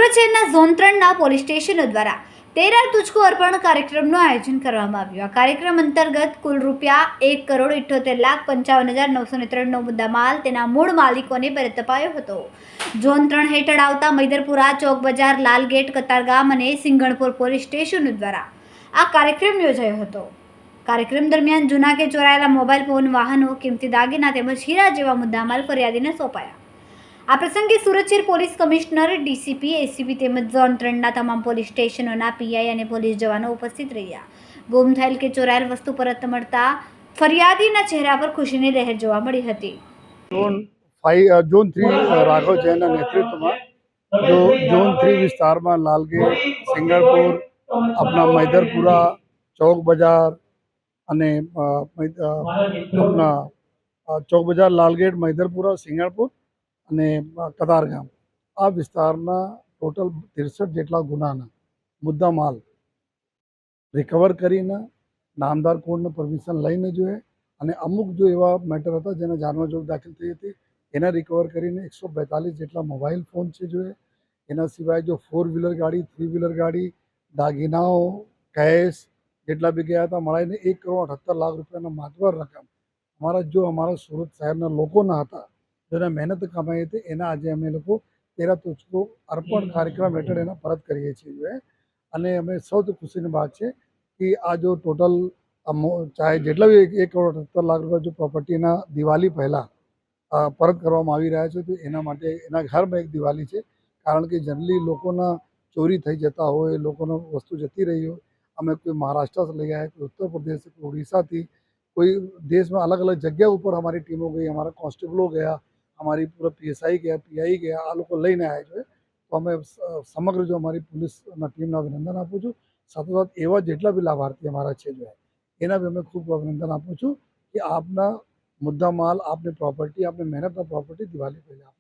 સુરત શહેરના zone 3ના police સ્ટેશનો દ્વારા તેરા તુજકો અર્પણ કાર્યક્રમનું આયોજન કરવામાં આવ્યું। આ કાર્યક્રમ અંતર્ગત કુલ ₹1,78,55,903નો મુદ્દામાલ તેના મૂળ માલિકોને પરત અપાયો હતો। ઝોન 3 હેઠળ આવતા મૈદરપુરા, ચોક બજાર, લાલગેટ, કતારગામ અને સિંગણપુર પોલીસ સ્ટેશનો દ્વારા આ કાર્યક્રમ યોજાયો હતો। કાર્યક્રમ દરમિયાન જૂના કે ચોરાયેલા મોબાઈલ ફોન, વાહનો, કિંમતી દાગીના તેમજ હીરા જેવા મુદ્દામાલ ફરિયાદીને સોંપાયા। આ પ્રસંગે સુરત શહેર પોલીસ કમિશનર, ડીસીપી, એસીપી તેમજ ઝોન 3ના તમામ પોલીસ સ્ટેશનોના પીઆઈ અને પોલીસ જવાનો ઉપસ્થિત રહ્યા। ગુમ થયેલ કે ચોરાયેલ વસ્તુ પરત મળતા ફરિયાદીના ચહેરા પર ખુશીની લહેર જોવા મળી હતી। ઝોન 3 રાઘવ જૈનના નેતૃત્વમાં ઝોન 3 વિસ્તારમાં લાલગેટ, સિંગણપુર, આપણા મૈદરપુરા, ચોક બજાર અને આપણા ચોક બજાર, લાલગેટ, મૈદરપુરા, સિંગણપુર અને કતારગામ આ વિસ્તારના ટોટલ 63 જેટલા ગુનાના મુદ્દા માલ રિકવર કરીને નામદાર કોર્ટને પરમિશન લઈને જોઈએ અને અમુક જો એવા મેટર હતા જેના જાનમાં જોગ દાખલ થઈ હતી એના રિકવર કરીને 142 જેટલા મોબાઈલ ફોન છે જોઈએ। એના સિવાય જો 4 વ્હીલર ગાડી, 3 વ્હીલર ગાડી, દાગીનાઓ, કેશ જેટલા બી ગયા હતા મળીને 1,78,00,000 રૂપિયાના માતબર રકમ અમારા સુરત શહેરના લોકોના હતા જેને મહેનત કમાઈ હતી એના આજે અમે લોકો તેરા તુજકો અર્પણ કાર્યક્રમ હેઠળ એના પરત કરીએ છીએ। અને અમે સૌથી ખુશીની વાત છે કે આ જો ટોટલ ચાહે જેટલા બી 1,78,00,000 રૂપિયા જો પ્રોપર્ટીના દિવાળી પહેલાં પરત કરવામાં આવી રહ્યા છે તો એના માટે એના ઘરમાં એક દિવાળી છે। કારણ કે જનરલી લોકોના ચોરી થઈ જતા હોય, લોકોનો વસ્તુ જતી રહી હોય, અમે કોઈ મહારાષ્ટ્રથી લઈ આવ્યા, કોઈ ઉત્તર પ્રદેશ, કોઈ ઓડિશાથી, કોઈ દેશમાં અલગ અલગ જગ્યા ઉપર અમારી ટીમો ગઈ, અમારા કોન્સ્ટેબલો ગયા, हमारी पूरा पीएसआई गया, पीआई गया, आ लोग लઈને આવ્યા છે। તો અમે સમગ્ર જો અમારી પોલીસના ટીમને અભિનંદન આપું છું। સાથોસાથ એવા જેટલા બી લાભાર્થી અમારા છે જો એના બી અમે ખૂબ અભિનંદન આપું છું કે આપના મુદ્દા માલ, આપની પ્રોપર્ટી, આપની મહેનતના પ્રોપર્ટી દિવાળી પહેલાં